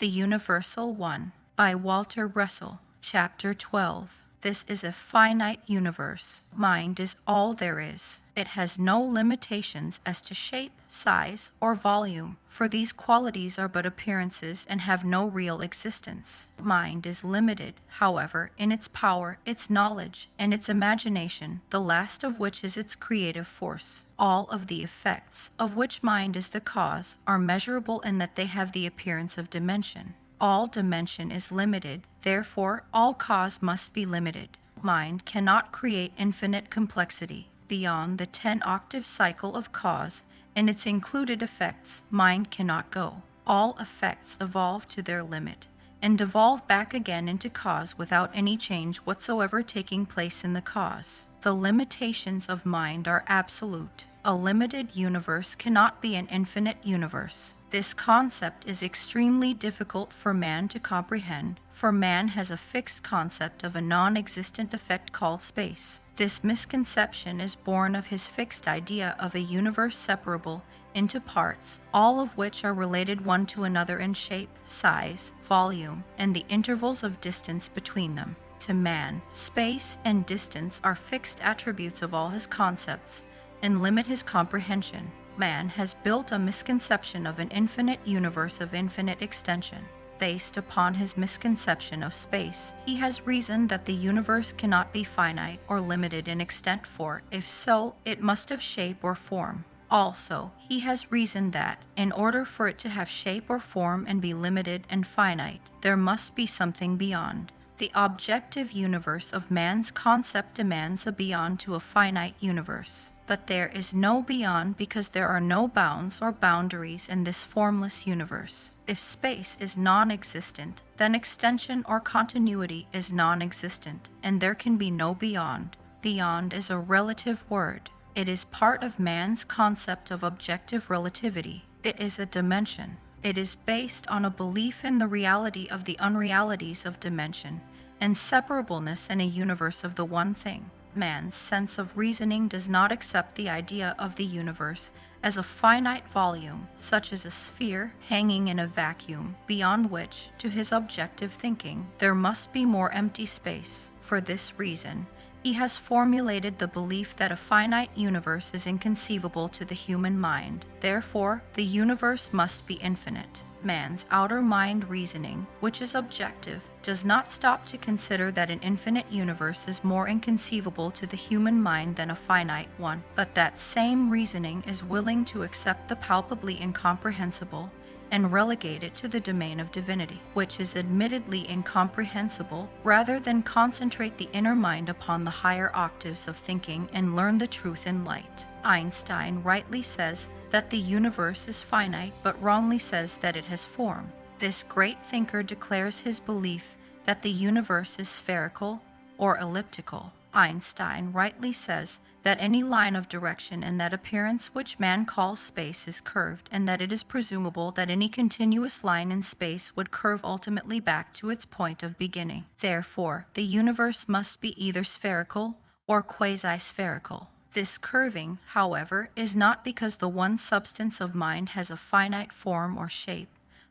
The Universal One by Walter Russell, Chapter 12. This is a finite universe. Mind is all there is. It has no limitations as to shape, size, or volume, for these qualities are but appearances and have no real existence. Mind is limited, however, in its power, its knowledge, and its imagination, the last of which is its creative force. All of the effects, of which mind is the cause, are measurable in that they have the appearance of dimension. All dimension is limited, therefore all cause must be limited. Mind cannot create infinite complexity. Beyond the 10-octave cycle of cause and its included effects, mind cannot go. All effects evolve to their limit and devolve back again into cause without any change whatsoever taking place in the cause. The limitations of mind are absolute. A limited universe cannot be an infinite universe. This concept is extremely difficult for man to comprehend, for man has a fixed concept of a non-existent effect called space. This misconception is born of his fixed idea of a universe separable into parts, all of which are related one to another in shape, size, volume, and the intervals of distance between them. To man, space and distance are fixed attributes of all his concepts, and limit his comprehension. Man has built a misconception of an infinite universe of infinite extension. Based upon his misconception of space, he has reasoned that the universe cannot be finite or limited in extent, for, if so, it must have shape or form. Also, he has reasoned that, in order for it to have shape or form and be limited and finite, there must be something beyond. The objective universe of man's concept demands a beyond to a finite universe. But there is no beyond because there are no bounds or boundaries in this formless universe. If space is non-existent, then extension or continuity is non-existent, and there can be no beyond. Beyond is a relative word. It is part of man's concept of objective relativity. It is a dimension. It is based on a belief in the reality of the unrealities of dimension and separableness in a universe of the one thing. Man's sense of reasoning does not accept the idea of the universe as a finite volume, such as a sphere hanging in a vacuum, beyond which, to his objective thinking, there must be more empty space. For this reason, he has formulated the belief that a finite universe is inconceivable to the human mind. Therefore, the universe must be infinite. Man's outer mind reasoning, which is objective, does not stop to consider that an infinite universe is more inconceivable to the human mind than a finite one, but that same reasoning is willing to accept the palpably incomprehensible and relegate it to the domain of divinity, which is admittedly incomprehensible, rather than concentrate the inner mind upon the higher octaves of thinking and learn the truth in light. Einstein rightly says that the universe is finite, but wrongly says that it has form. This great thinker declares his belief that the universe is spherical or elliptical. Einstein rightly says that any line of direction in that appearance which man calls space is curved, and that it is presumable that any continuous line in space would curve ultimately back to its point of beginning. Therefore, the universe must be either spherical or quasi-spherical. This curving, however, is not because the one substance of mind has a finite form or shape,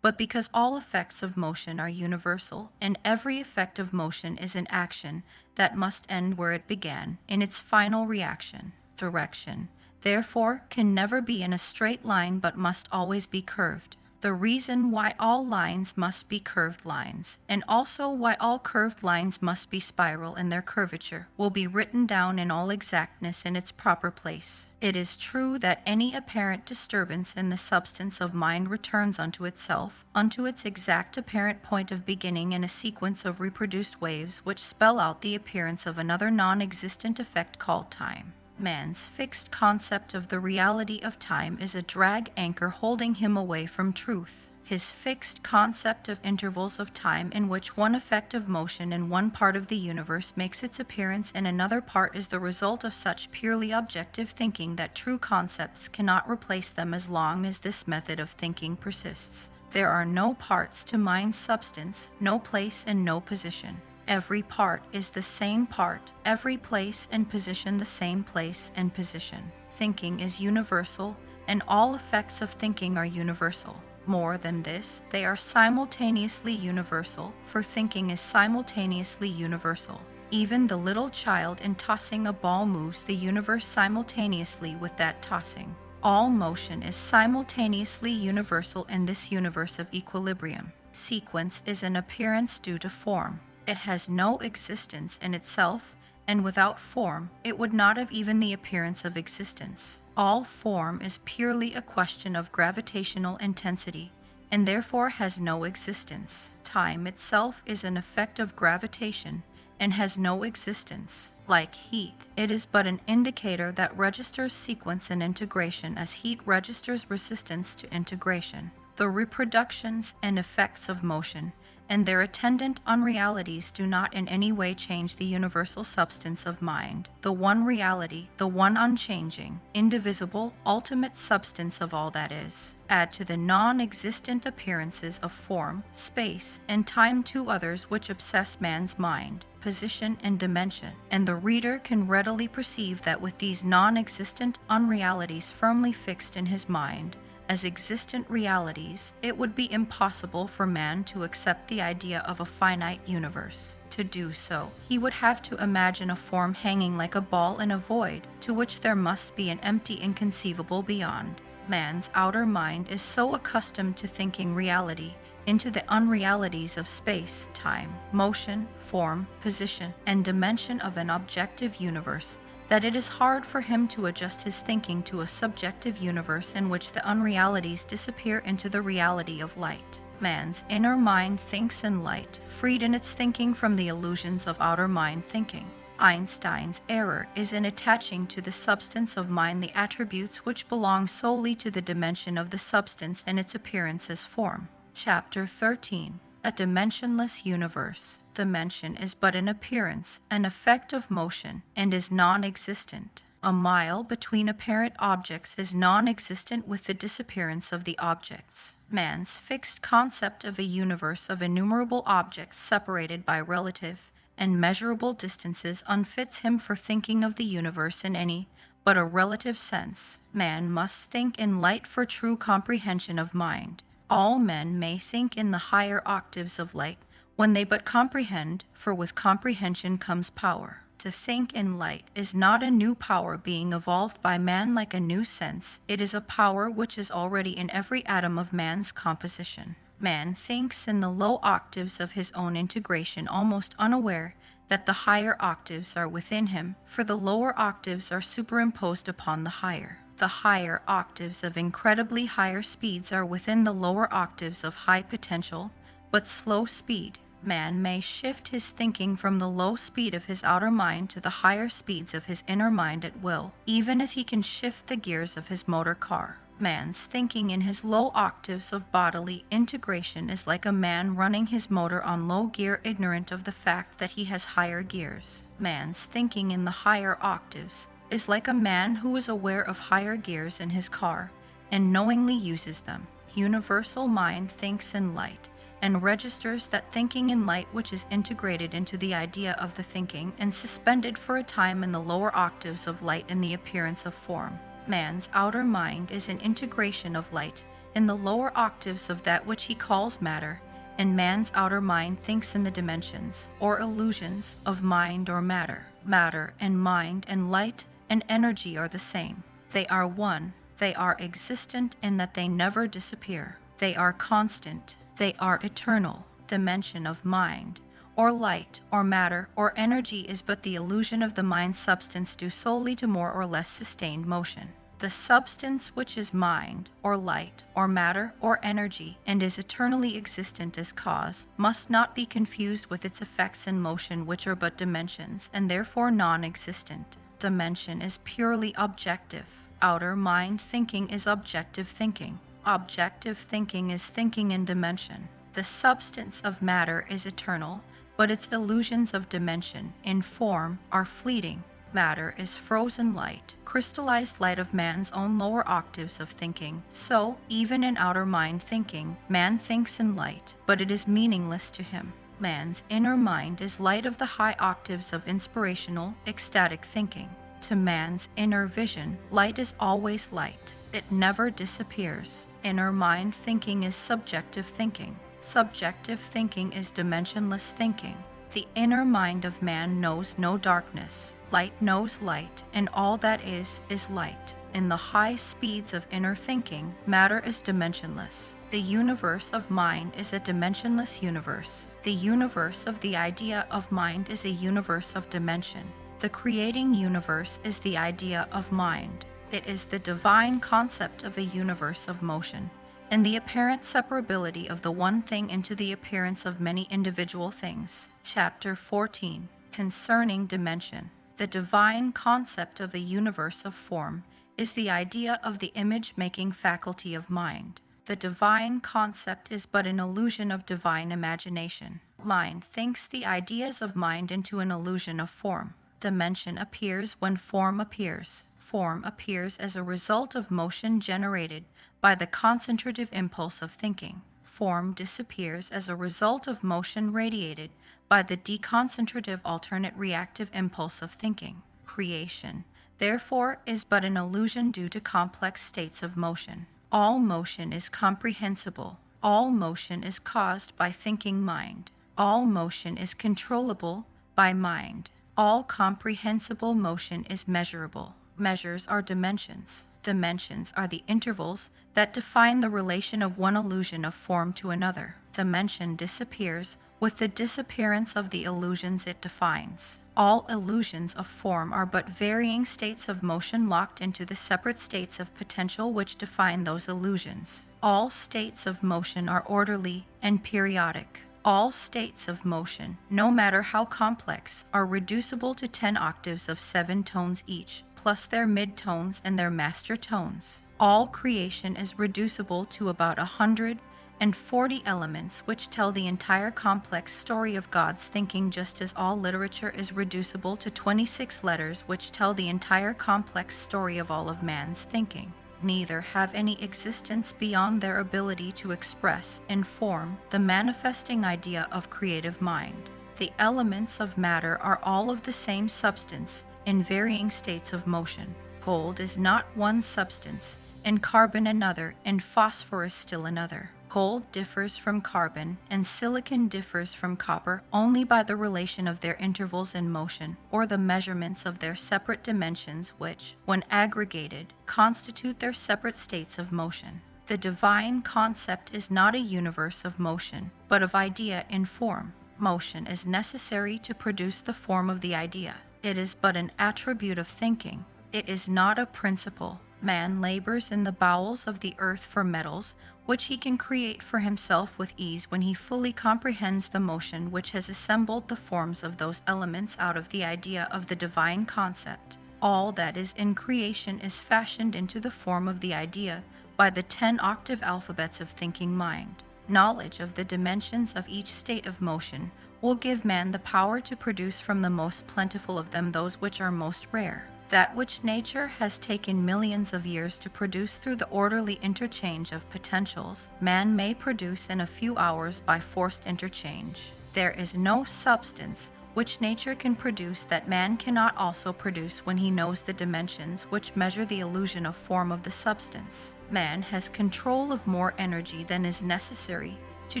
but because all effects of motion are universal, and every effect of motion is an action that must end where it began, in its final reaction. Direction, therefore, can never be in a straight line but must always be curved. The reason why all lines must be curved lines, and also why all curved lines must be spiral in their curvature, will be written down in all exactness in its proper place. It is true that any apparent disturbance in the substance of mind returns unto itself, unto its exact apparent point of beginning in a sequence of reproduced waves which spell out the appearance of another non-existent effect called time. Man's fixed concept of the reality of time is a drag anchor holding him away from truth. His fixed concept of intervals of time in which one effect of motion in one part of the universe makes its appearance in another part is the result of such purely objective thinking that true concepts cannot replace them as long as this method of thinking persists. There are no parts to mind's substance, no place and no position. Every part is the same part, every place and position the same place and position. Thinking is universal, and all effects of thinking are universal. More than this, they are simultaneously universal, for thinking is simultaneously universal. Even the little child in tossing a ball moves the universe simultaneously with that tossing. All motion is simultaneously universal in this universe of equilibrium. Sequence is an appearance due to form. It has no existence in itself, and without form, it would not have even the appearance of existence. All form is purely a question of gravitational intensity, and therefore has no existence. Time itself is an effect of gravitation, and has no existence. Like heat, it is but an indicator that registers sequence and integration as heat registers resistance to integration. The reproductions and effects of motion and their attendant unrealities do not in any way change the universal substance of mind, the one reality, the one unchanging, indivisible, ultimate substance of all that is. Add to the non-existent appearances of form, space, and time two others which obsess man's mind, position, and dimension, and the reader can readily perceive that with these non-existent unrealities firmly fixed in his mind, as existent realities, it would be impossible for man to accept the idea of a finite universe. To do so, he would have to imagine a form hanging like a ball in a void, to which there must be an empty inconceivable beyond. Man's outer mind is so accustomed to thinking reality into the unrealities of space, time, motion, form, position, and dimension of an objective universe that it is hard for him to adjust his thinking to a subjective universe in which the unrealities disappear into the reality of light. Man's inner mind thinks in light, freed in its thinking from the illusions of outer mind thinking. Einstein's error is in attaching to the substance of mind the attributes which belong solely to the dimension of the substance and its appearance as form. Chapter 13. A dimensionless universe. Dimension is but an appearance, an effect of motion, and is non-existent. A mile between apparent objects is non-existent with the disappearance of the objects. Man's fixed concept of a universe of innumerable objects separated by relative and measurable distances unfits him for thinking of the universe in any but a relative sense. Man must think in light for true comprehension of mind. All men may think in the higher octaves of light when they but comprehend, for with comprehension comes power. To think in light is not a new power being evolved by man like a new sense. It is a power which is already in every atom of man's composition. Man thinks in the low octaves of his own integration, almost unaware that the higher octaves are within him, for the lower octaves are superimposed upon the higher. The higher octaves of incredibly higher speeds are within the lower octaves of high potential, but slow speed. Man may shift his thinking from the low speed of his outer mind to the higher speeds of his inner mind at will, even as he can shift the gears of his motor car. Man's thinking in his low octaves of bodily integration is like a man running his motor on low gear, ignorant of the fact that he has higher gears. Man's thinking in the higher octaves is like a man who is aware of higher gears in his car and knowingly uses them. Universal mind thinks in light and registers that thinking in light which is integrated into the idea of the thinking and suspended for a time in the lower octaves of light in the appearance of form. Man's outer mind is an integration of light in the lower octaves of that which he calls matter, and man's outer mind thinks in the dimensions, or illusions, of mind or matter. Matter and mind and light and energy are the same. They are one. They are existent in that they never disappear. They are constant. They are eternal. Dimension of mind, or light, or matter, or energy is but the illusion of the mind's substance due solely to more or less sustained motion. The substance which is mind, or light, or matter, or energy, and is eternally existent as cause, must not be confused with its effects in motion, which are but dimensions, and therefore non-existent. Dimension is purely objective. Outer mind thinking is objective thinking. Objective thinking is thinking in dimension. The substance of matter is eternal, but its illusions of dimension, in form, are fleeting. Matter is frozen light, crystallized light of man's own lower octaves of thinking. So, even in outer mind thinking, man thinks in light, but it is meaningless to him. Man's inner mind is light of the high octaves of inspirational, ecstatic thinking. To man's inner vision, light is always light. It never disappears. Inner mind thinking is subjective thinking. Subjective thinking is dimensionless thinking. The inner mind of man knows no darkness. Light knows light, and all that is light. In the high speeds of inner thinking, matter is dimensionless. The universe of mind is a dimensionless universe. The universe of the idea of mind is a universe of dimension. The creating universe is the idea of mind. It is the divine concept of a universe of motion, and the apparent separability of the one thing into the appearance of many individual things. Chapter 14. Concerning dimension. The divine concept of a universe of form is the idea of the image-making faculty of mind. The divine concept is but an illusion of divine imagination. Mind thinks the ideas of mind into an illusion of form. Dimension appears when form appears. Form appears as a result of motion generated by the concentrative impulse of thinking. Form disappears as a result of motion radiated by the deconcentrative alternate reactive impulse of thinking. Creation, therefore, is but an illusion due to complex states of motion. All motion is comprehensible. All motion is caused by thinking mind. All motion is controllable by mind. All comprehensible motion is measurable. Measures are dimensions. Dimensions are the intervals that define the relation of one illusion of form to another. Dimension disappears with the disappearance of the illusions it defines. All illusions of form are but varying states of motion locked into the separate states of potential which define those illusions. All states of motion are orderly and periodic. All states of motion, no matter how complex, are reducible to 10 octaves of 7 tones each, plus their mid-tones and their master tones. All creation is reducible to about 140 elements which tell the entire complex story of God's thinking, just as all literature is reducible to 26 letters which tell the entire complex story of all of man's thinking. Neither have any existence beyond their ability to express in form the manifesting idea of creative mind. The elements of matter are all of the same substance in varying states of motion. Gold is not one substance, and carbon another, and phosphorus still another. Gold differs from carbon, and silicon differs from copper only by the relation of their intervals in motion, or the measurements of their separate dimensions which, when aggregated, constitute their separate states of motion. The divine concept is not a universe of motion, but of idea in form. Motion is necessary to produce the form of the idea. It is but an attribute of thinking. It is not a principle. Man labors in the bowels of the earth for metals, which he can create for himself with ease when he fully comprehends the motion which has assembled the forms of those elements out of the idea of the divine concept. All that is in creation is fashioned into the form of the idea by the 10-octave alphabets of thinking mind. Knowledge of the dimensions of each state of motion will give man the power to produce from the most plentiful of them those which are most rare. That which nature has taken millions of years to produce through the orderly interchange of potentials, man may produce in a few hours by forced interchange. There is no substance which nature can produce that man cannot also produce when he knows the dimensions which measure the illusion of form of the substance. Man has control of more energy than is necessary to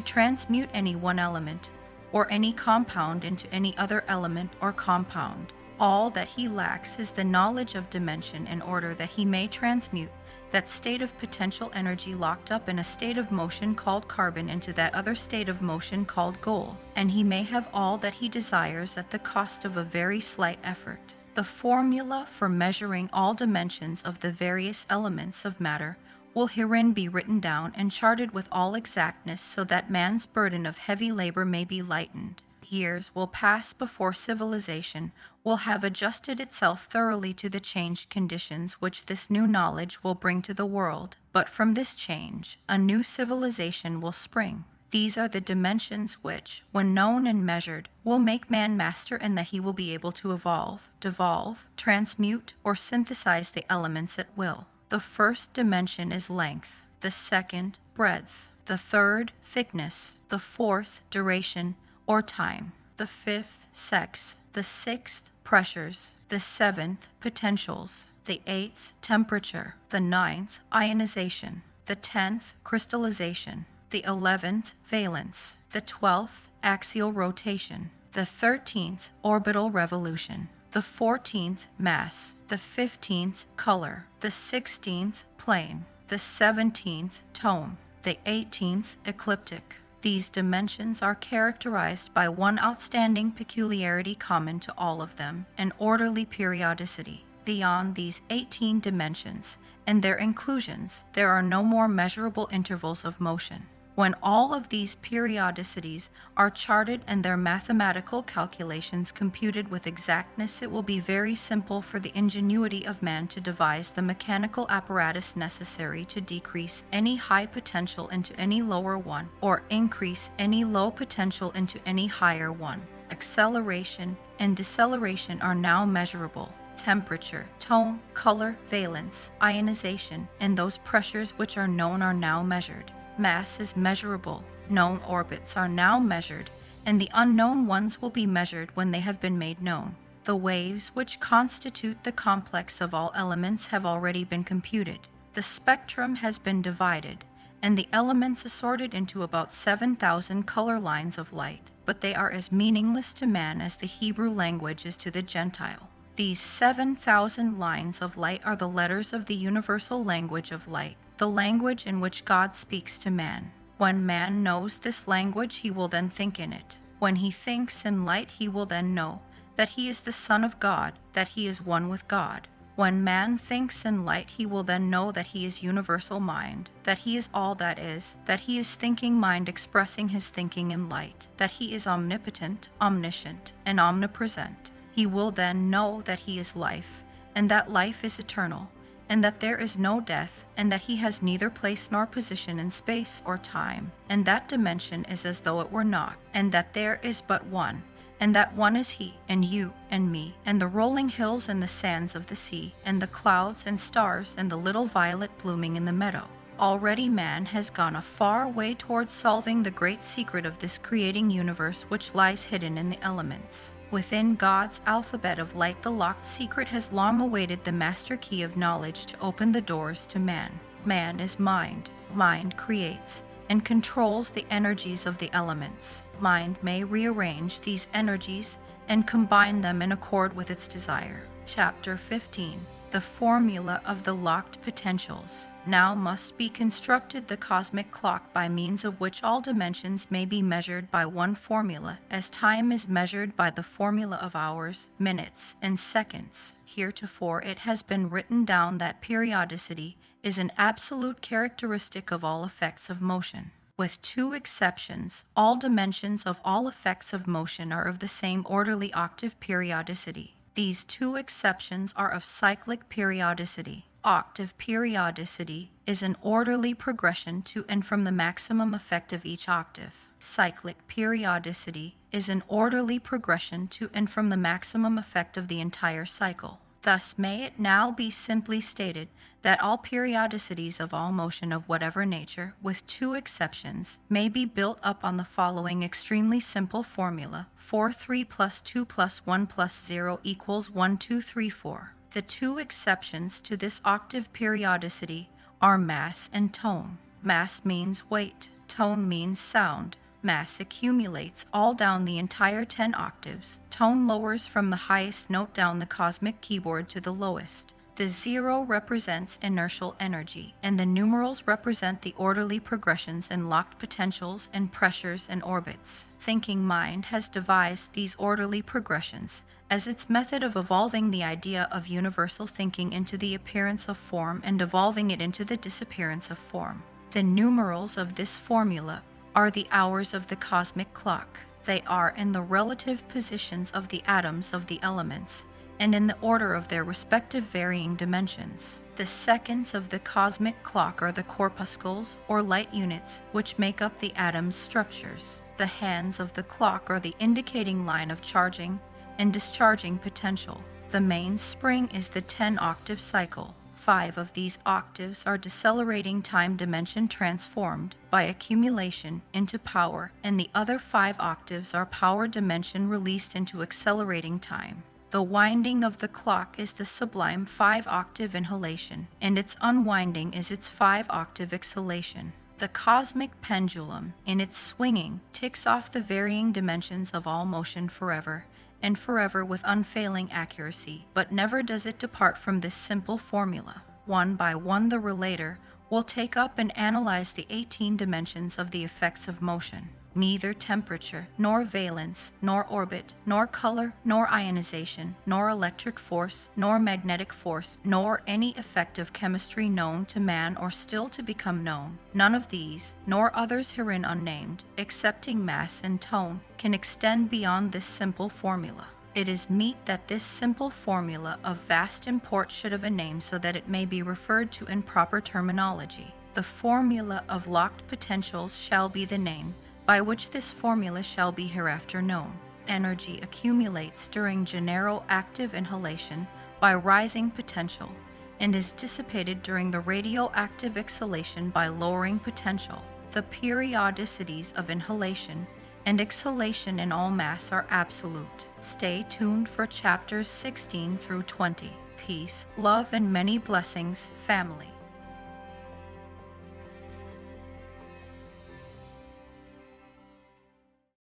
transmute any one element or any compound into any other element or compound. All that he lacks is the knowledge of dimension in order that he may transmute that state of potential energy locked up in a state of motion called carbon into that other state of motion called gold, and he may have all that he desires at the cost of a very slight effort. The formula for measuring all dimensions of the various elements of matter will herein be written down and charted with all exactness so that man's burden of heavy labor may be lightened. Years will pass before civilization will have adjusted itself thoroughly to the changed conditions which this new knowledge will bring to the world, but from this change a new civilization will spring. These are the dimensions which, when known and measured, will make man master, and that he will be able to evolve, devolve, transmute, or synthesize the elements at will. The first dimension is length, the second, breadth, the third, thickness, the fourth, duration, or time, the fifth, sex, the sixth, pressures, the 7th, potentials, the 8th, temperature, the 9th, ionization, the 10th, crystallization, the 11th, valence, the 12th, axial rotation, the 13th, orbital revolution, the 14th, mass, the 15th, color, the 16th, plane, the 17th, tone, the 18th, ecliptic. These dimensions are characterized by one outstanding peculiarity common to all of them, an orderly periodicity. Beyond these 18 dimensions and their inclusions, there are no more measurable intervals of motion. When all of these periodicities are charted and their mathematical calculations computed with exactness, it will be very simple for the ingenuity of man to devise the mechanical apparatus necessary to decrease any high potential into any lower one, or increase any low potential into any higher one. Acceleration and deceleration are now measurable. Temperature, tone, color, valence, ionization, and those pressures which are known are now measured. Mass is measurable. Known orbits are now measured, and the unknown ones will be measured when they have been made known. The waves which constitute the complex of all elements have already been computed. The spectrum has been divided, and the elements assorted into about 7,000 color lines of light, but they are as meaningless to man as the Hebrew language is to the Gentile. These 7,000 lines of light are the letters of the universal language of light, the language in which God speaks to man. When man knows this language, he will then think in it. When he thinks in light, he will then know that he is the Son of God, that he is one with God. When man thinks in light, he will then know that he is universal mind, that he is all that he is thinking mind expressing his thinking in light, that he is omnipotent, omniscient, and omnipresent. He will then know that he is life, and that life is eternal, and that there is no death, and that he has neither place nor position in space or time, and that dimension is as though it were not, and that there is but one, and that one is he, and you, and me, and the rolling hills and the sands of the sea, and the clouds and stars, and the little violet blooming in the meadow. Already man has gone a far way towards solving the great secret of this creating universe which lies hidden in the elements. Within God's alphabet of light, the locked secret has long awaited the master key of knowledge to open the doors to man. Man is mind. Mind creates and controls the energies of the elements. Mind may rearrange these energies and combine them in accord with its desire. Chapter 15. The formula of the locked potentials. Now must be constructed the cosmic clock by means of which all dimensions may be measured by one formula, as time is measured by the formula of hours, minutes, and seconds. Heretofore it has been written down that periodicity is an absolute characteristic of all effects of motion. With two exceptions, all dimensions of all effects of motion are of the same orderly octave periodicity. These two exceptions are of cyclic periodicity. Octave periodicity is an orderly progression to and from the maximum effect of each octave. Cyclic periodicity is an orderly progression to and from the maximum effect of the entire cycle. Thus may it now be simply stated that all periodicities of all motion of whatever nature, with two exceptions, may be built up on the following extremely simple formula: 4 3 plus 2 plus 1 plus 0 equals 1 2 3 4. The two exceptions to this octave periodicity are mass and tone. Mass means weight, tone means sound. Mass accumulates all down the entire 10 octaves. Tone lowers from the highest note down the cosmic keyboard to the lowest. The 0 represents inertial energy, and the numerals represent the orderly progressions in locked potentials and pressures and orbits. Thinking mind has devised these orderly progressions as its method of evolving the idea of universal thinking into the appearance of form and evolving it into the disappearance of form. The numerals of this formula are the hours of the cosmic clock. They are in the relative positions of the atoms of the elements, and in the order of their respective varying dimensions. The seconds of the cosmic clock are the corpuscles, or light units, which make up the atom's structures. The hands of the clock are the indicating line of charging and discharging potential. The main spring is the 10-octave cycle. 5 of these octaves are decelerating time dimension transformed by accumulation into power, and the other 5 octaves are power dimension released into accelerating time. The winding of the clock is the sublime 5-octave inhalation, and its unwinding is its 5-octave exhalation. The cosmic pendulum, in its swinging, ticks off the varying dimensions of all motion forever, and forever with unfailing accuracy, but never does it depart from this simple formula. One by one the relator will take up and analyze the 18 dimensions of the effects of motion. Neither temperature, nor valence, nor orbit, nor color, nor ionization, nor electric force, nor magnetic force, nor any effect of chemistry known to man or still to become known, none of these, nor others herein unnamed, excepting mass and tone, can extend beyond this simple formula. It is meet that this simple formula of vast import should have a name so that it may be referred to in proper terminology. The formula of locked potentials shall be the name by which this formula shall be hereafter known. Energy accumulates during genero-active inhalation by rising potential, and is dissipated during the radioactive exhalation by lowering potential. The periodicities of inhalation and exhalation in all mass are absolute. Stay tuned for chapters 16 through 20. Peace, love, and many blessings, family.